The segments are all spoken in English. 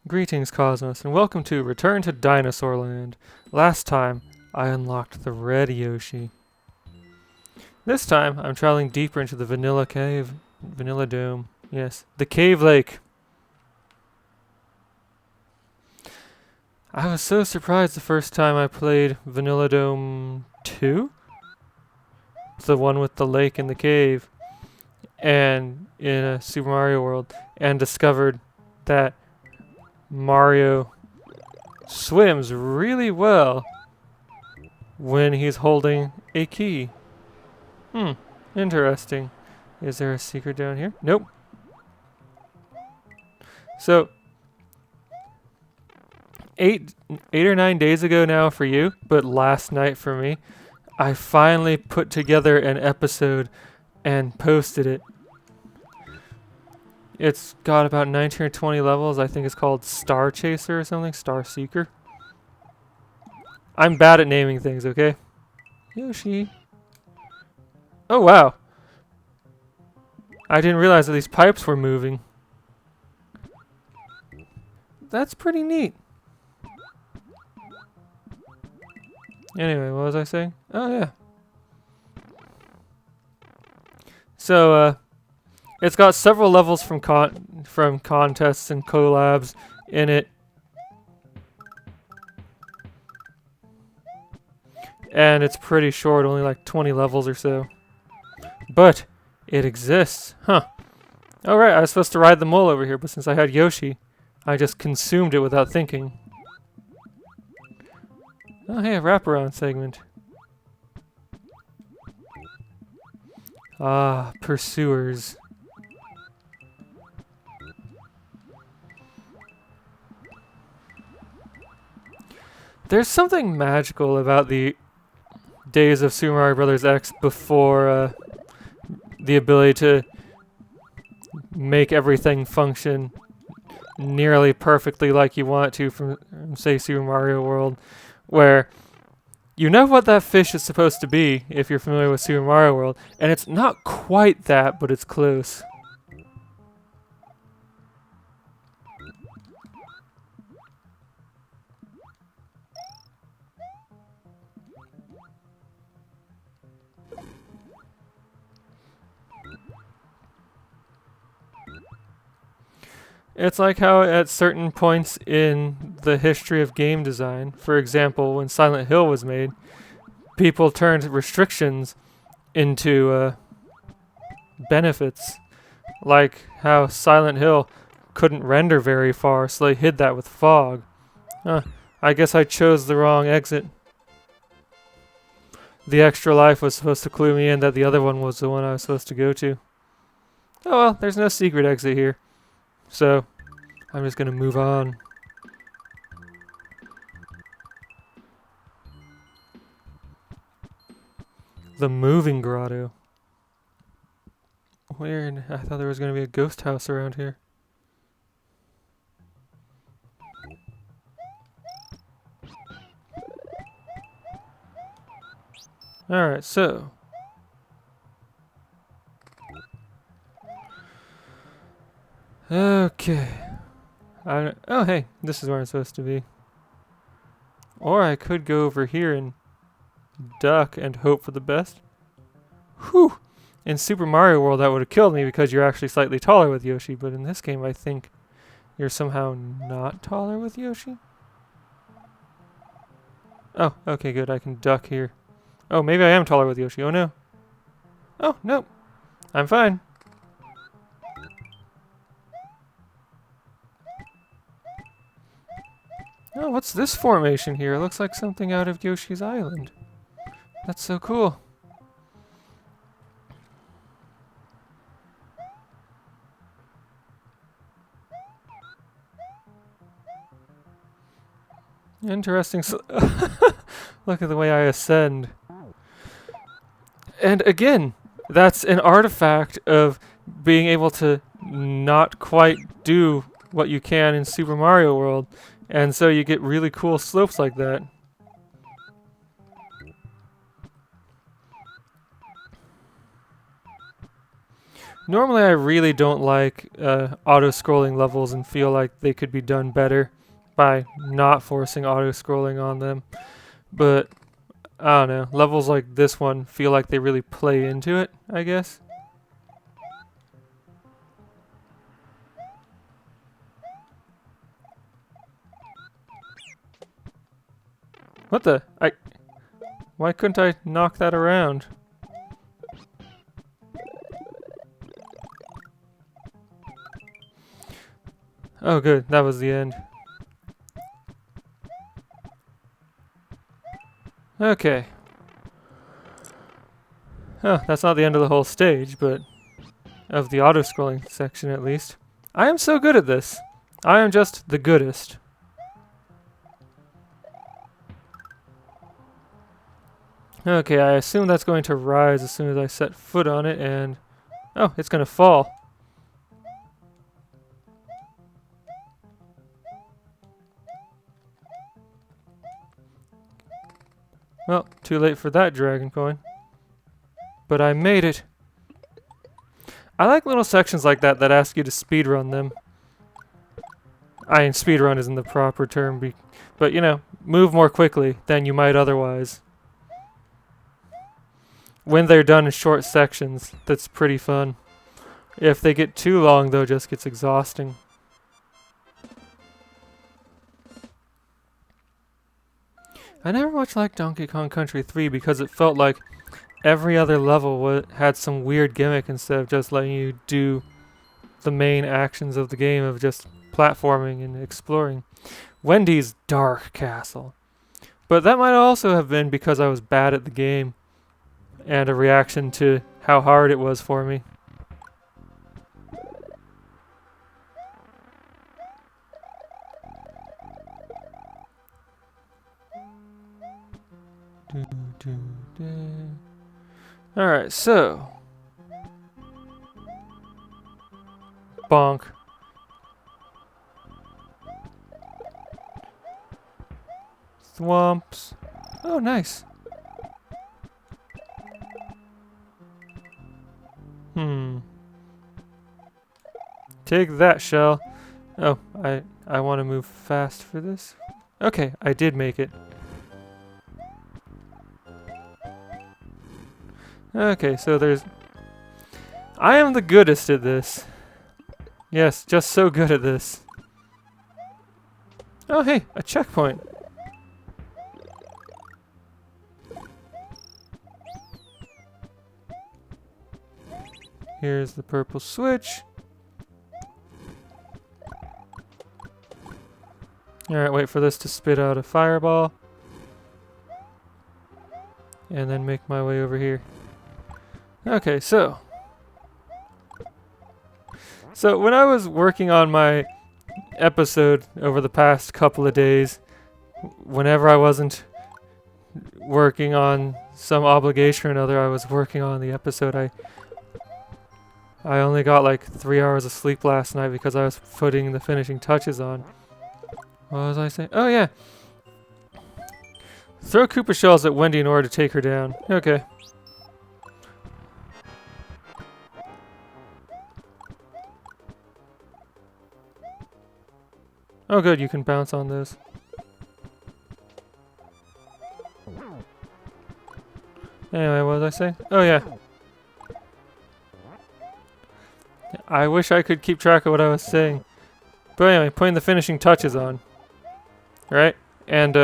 Greetings, Cosmos, and welcome to Return to Dinosaur Land. Last time, I unlocked the red Yoshi. This time, I'm traveling deeper into the Vanilla Cave. Vanilla Dome. Yes, the Cave Lake. I was so surprised the first time I played Vanilla Dome 2. The one with the lake and the cave. And in a Super Mario World. And discovered that Mario swims really well when he's holding a key. Interesting. Is there a secret down here? Nope. So, eight or 9 days ago now for you, but last night for me, I finally put together an episode and posted it. It's got about 19 or 20 levels. I think it's called Star Chaser or something. Star Seeker. I'm bad at naming things, okay? Yoshi. Oh, wow. I didn't realize that these pipes were moving. That's pretty neat. Anyway, what was I saying? Oh, yeah. So, it's got several levels from contests and collabs in it. And it's pretty short, only like 20 levels or so. But it exists. Huh. Alright, I was supposed to ride the mole over here, but since I had Yoshi, I just consumed it without thinking. Oh, hey, a wraparound segment. Ah, pursuers. There's something magical about the days of Super Mario Bros. X before the ability to make everything function nearly perfectly like you want it to from, say, Super Mario World, where you know what that fish is supposed to be if you're familiar with Super Mario World, and it's not quite that, but it's close. It's like how at certain points in the history of game design, for example, when Silent Hill was made, people turned restrictions into benefits. Like how Silent Hill couldn't render very far, so they hid that with fog. I guess I chose the wrong exit. The extra life was supposed to clue me in that the other one was the one I was supposed to go to. Oh well, there's no secret exit here. So, I'm just gonna move on. The Moving Grotto. Weird. I thought there was gonna be a ghost house around here. Alright, so. Okay. Oh, hey, this is where I'm supposed to be. Or I could go over here and duck and hope for the best. Whew! In Super Mario World, that would have killed me because you're actually slightly taller with Yoshi, but in this game, I think you're somehow not taller with Yoshi? Oh, okay, good. I can duck here. Oh, maybe I am taller with Yoshi. Oh, no. Oh, no. I'm fine. Oh, what's this formation here? It looks like something out of Yoshi's Island. That's so cool. Interesting. Look at the way I ascend. And again, that's an artifact of being able to not quite do what you can in Super Mario World. And so you get really cool slopes like that. Normally I really don't like auto-scrolling levels and feel like they could be done better by not forcing auto-scrolling on them. But, I don't know, levels like this one feel like they really play into it, I guess. What the? Why couldn't I knock that around? Oh good, that was the end. Okay. Oh, that's not the end of the whole stage, but of the auto-scrolling section at least. I am so good at this. I am just the goodest. Okay, I assume that's going to rise as soon as I set foot on it, and... oh, it's going to fall. Well, too late for that dragon coin. But I made it. I like little sections like that that ask you to speedrun them. I mean, speedrun isn't the proper term, but you know, move more quickly than you might otherwise. When they're done in short sections, that's pretty fun. If they get too long, though, it just gets exhausting. I never much liked Donkey Kong Country 3 because it felt like every other level had some weird gimmick instead of just letting you do the main actions of the game of just platforming and exploring. Wendy's Dark Castle. But that might also have been because I was bad at the game and a reaction to how hard it was for me. Alright, so bonk. Thwomps. Oh, nice. Take that, shell. Oh, I want to move fast for this. Okay, I did make it. Okay, so there's... I am the goodest at this. Yes, just so good at this. Oh, hey, a checkpoint. Here's the purple switch. Alright, wait for this to spit out a fireball. And then make my way over here. Okay, so when I was working on my episode over the past couple of days, whenever I wasn't working on some obligation or another, I was working on the episode. I only got like 3 hours of sleep last night because I was putting the finishing touches on. What was I saying? Oh yeah. Throw Koopa shells at Wendy in order to take her down. Okay. Oh good, you can bounce on those. Anyway, what was I saying? Oh yeah. I wish I could keep track of what I was saying. But anyway, putting the finishing touches on. Right? And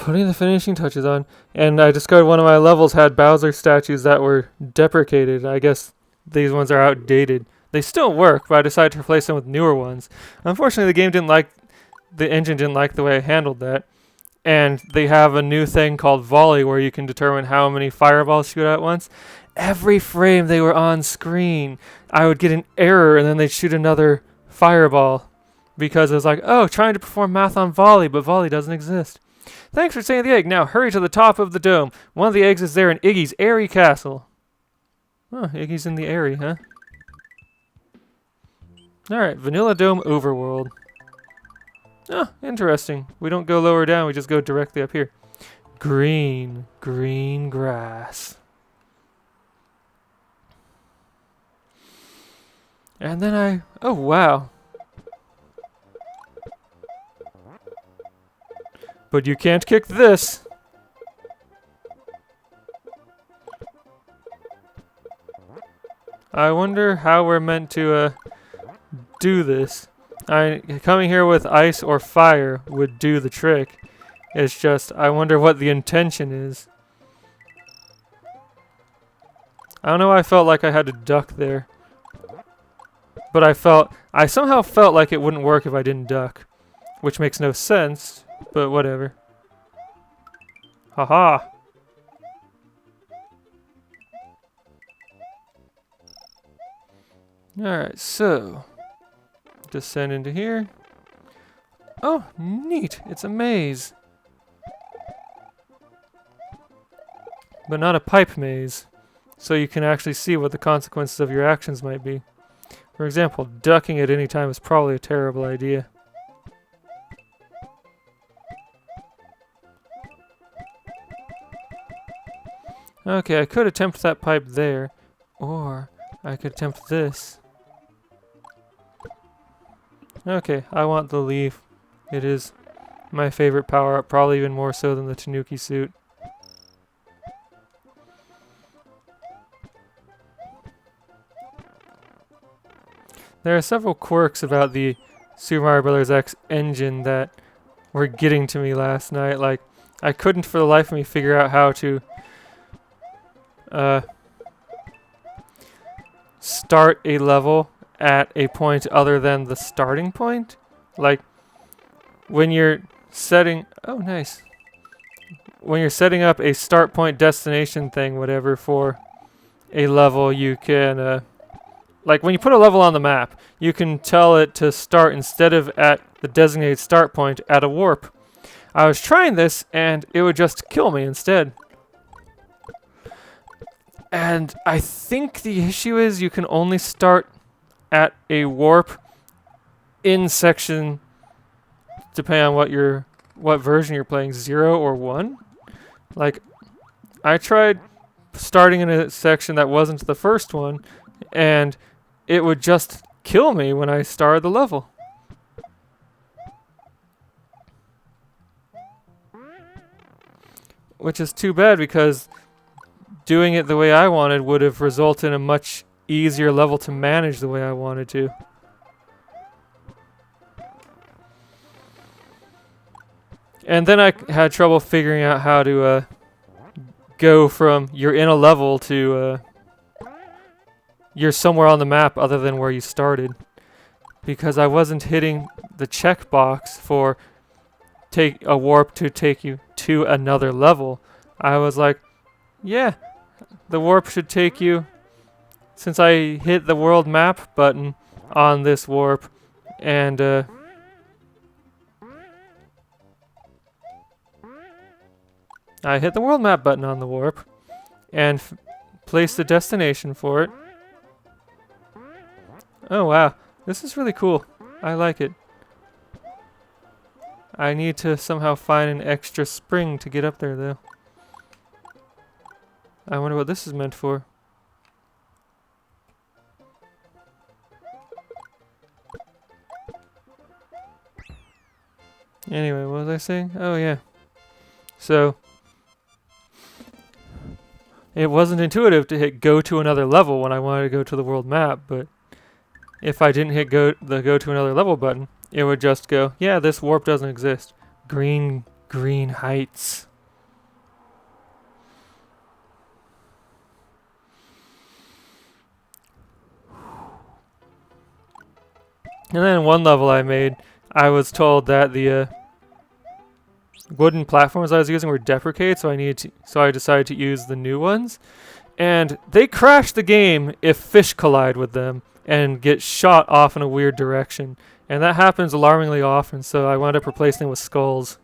putting the finishing touches on, and I discovered one of my levels had Bowser statues that were deprecated. I guess these ones are outdated. They still work, but I decided to replace them with newer ones. Unfortunately, the engine didn't like the way I handled that, and they have a new thing called volley where you can determine how many fireballs shoot at once. Every frame they were on screen, I would get an error, and then they'd shoot another fireball because it was like, oh, trying to perform math on volley, but volley doesn't exist. Thanks for saying the egg. Now hurry to the top of the dome. One of the eggs is there in Iggy's airy castle. Oh, Iggy's in the airy, huh? Alright, Vanilla Dome Overworld. Oh, interesting. We don't go lower down, we just go directly up here. Green grass. And then oh wow. But you can't kick this. I wonder how we're meant to do this. Coming here with ice or fire would do the trick. It's just, I wonder what the intention is. I don't know why I felt like I had to duck there. But I somehow felt like it wouldn't work if I didn't duck. Which makes no sense, but whatever. Haha. Alright, so descend into here. Oh, neat. It's a maze. But not a pipe maze. So you can actually see what the consequences of your actions might be. For example, ducking at any time is probably a terrible idea. Okay, I could attempt that pipe there. Or I could attempt this. Okay, I want the leaf. It is my favorite power-up, probably even more so than the Tanuki suit. There are several quirks about the Super Mario Bros. X engine that were getting to me last night. Like, I couldn't for the life of me figure out how to start a level at a point other than the starting point. Like, when you're setting... Oh, nice. When you're setting up a start point destination thing, whatever, for a level, you can... like, when you put a level on the map, you can tell it to start instead of at the designated start point at a warp. I was trying this, and it would just kill me instead. And I think the issue is you can only start at a warp in section, depending on what version you're playing, 0 or 1. Like, I tried starting in a section that wasn't the first one, and it would just kill me when I started the level. Which is too bad, because doing it the way I wanted would have resulted in a much easier level to manage the way I wanted to. And then I had trouble figuring out how to go from you're in a level to you're somewhere on the map other than where you started. Because I wasn't hitting the checkbox for take a warp to take you to another level. I was like, yeah, the warp should take you, since I hit the world map button on this warp, and I hit the world map button on the warp, and place the destination for it. Oh wow, this is really cool. I like it. I need to somehow find an extra spring to get up there, though. I wonder what this is meant for. Anyway, what was I saying? Oh, yeah. So, it wasn't intuitive to hit go to another level when I wanted to go to the world map, but if I didn't hit go to another level button, it would just go, yeah, this warp doesn't exist. Green heights. And then one level I made, I was told that the wooden platforms I was using were deprecated, so I decided to use the new ones. And they crash the game if fish collide with them and get shot off in a weird direction. And that happens alarmingly often, so I wound up replacing them with skulls.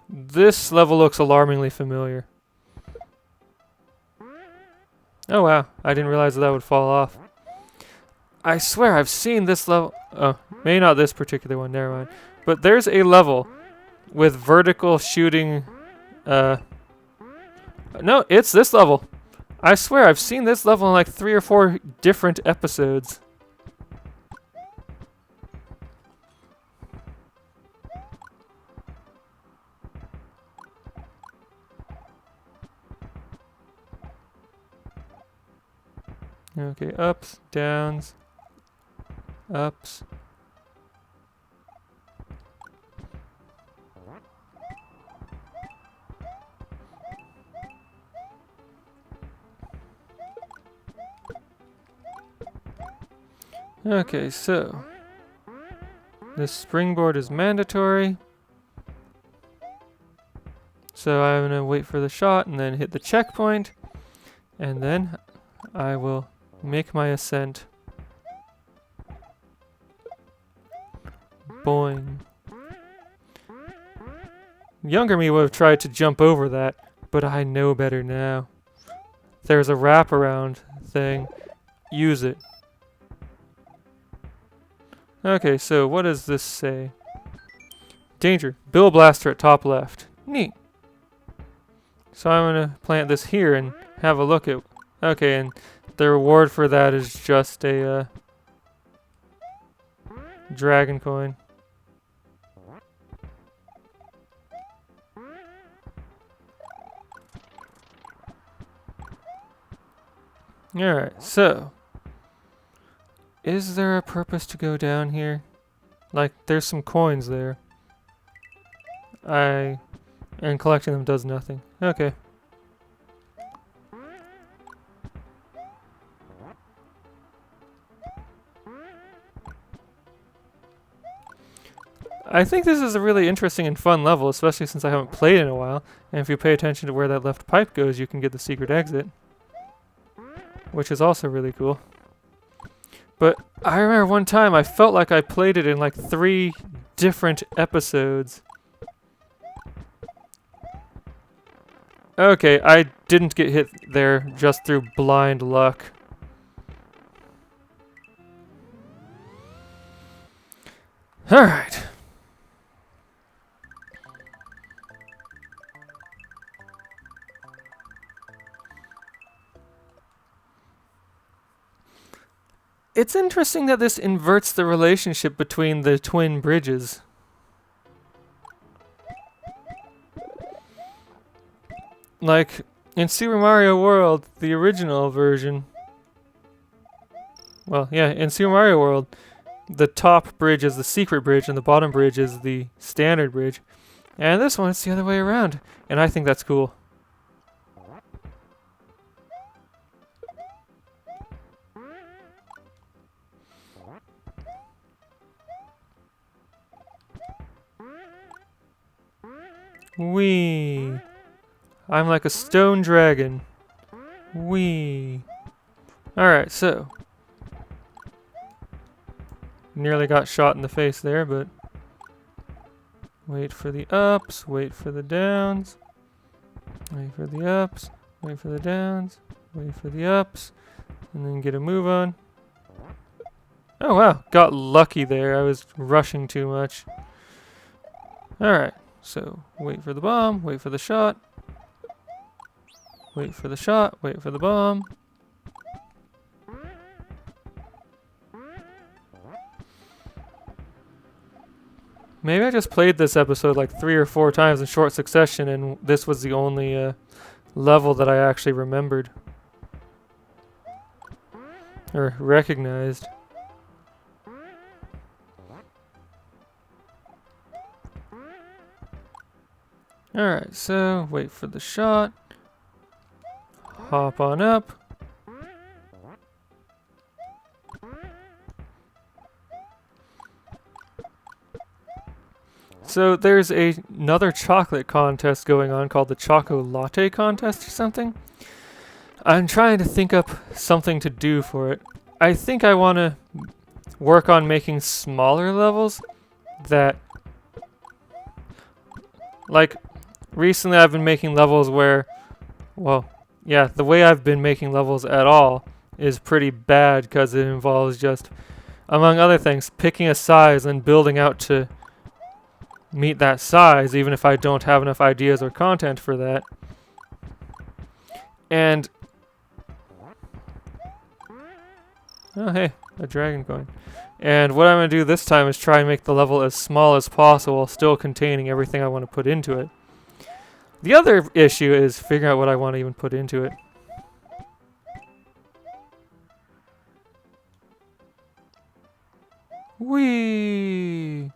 This level looks alarmingly familiar. Oh wow, I didn't realize that would fall off. I swear I've seen this level. Oh, maybe not this particular one, never mind. But there's a level with vertical shooting. No, it's this level. I swear I've seen this level in like 3 or 4 different episodes. Okay, ups, downs, ups. Okay, so this springboard is mandatory. So I'm gonna wait for the shot and then hit the checkpoint, and then I will make my ascent. Boing. Younger me would have tried to jump over that, but I know better now. There's a wraparound thing. Use it. Okay, so what does this say? Danger. Bill Blaster at top left. Neat. So I'm gonna plant this here and have a look at... Okay, and the reward for that is just a dragon coin. Alright, so is there a purpose to go down here? Like, there's some coins there. And collecting them does nothing. Okay. I think this is a really interesting and fun level, especially since I haven't played in a while. And if you pay attention to where that left pipe goes, you can get the secret exit. Which is also really cool. But I remember one time I felt like I played it in like 3 different episodes. Okay, I didn't get hit there just through blind luck. Alright. It's interesting that this inverts the relationship between the twin bridges. Like, in Super Mario World, the original version... Well, yeah, in Super Mario World, the top bridge is the secret bridge and the bottom bridge is the standard bridge. And this one, it's the other way around. And I think that's cool. Whee! I'm like a stone dragon. Whee! Alright, so. Nearly got shot in the face there, but... Wait for the ups, wait for the downs. Wait for the ups, wait for the downs, wait for the ups. And then get a move on. Oh wow, got lucky there. I was rushing too much. Alright. So, wait for the bomb, wait for the shot. Wait for the shot, wait for the bomb. Maybe I just played this episode like 3 or 4 times in short succession and this was the only level that I actually remembered. Or recognized. Alright, so wait for the shot. Hop on up. So there's another chocolate contest going on called the Choco Latte Contest or something. I'm trying to think up something to do for it. I think I want to work on making smaller levels that... Like, recently I've been making levels where, well, yeah, the way I've been making levels at all is pretty bad because it involves just, among other things, picking a size and building out to meet that size, even if I don't have enough ideas or content for that. And oh hey, a dragon coin. And what I'm going to do this time is try and make the level as small as possible, still containing everything I want to put into it. The other issue is figuring out what I want to even put into it. Whee!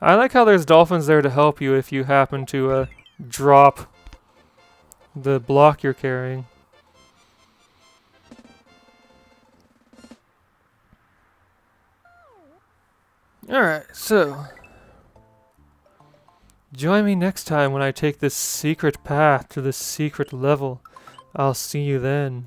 I like how there's dolphins there to help you if you happen to drop the block you're carrying. Alright, so join me next time when I take this secret path to this secret level. I'll see you then.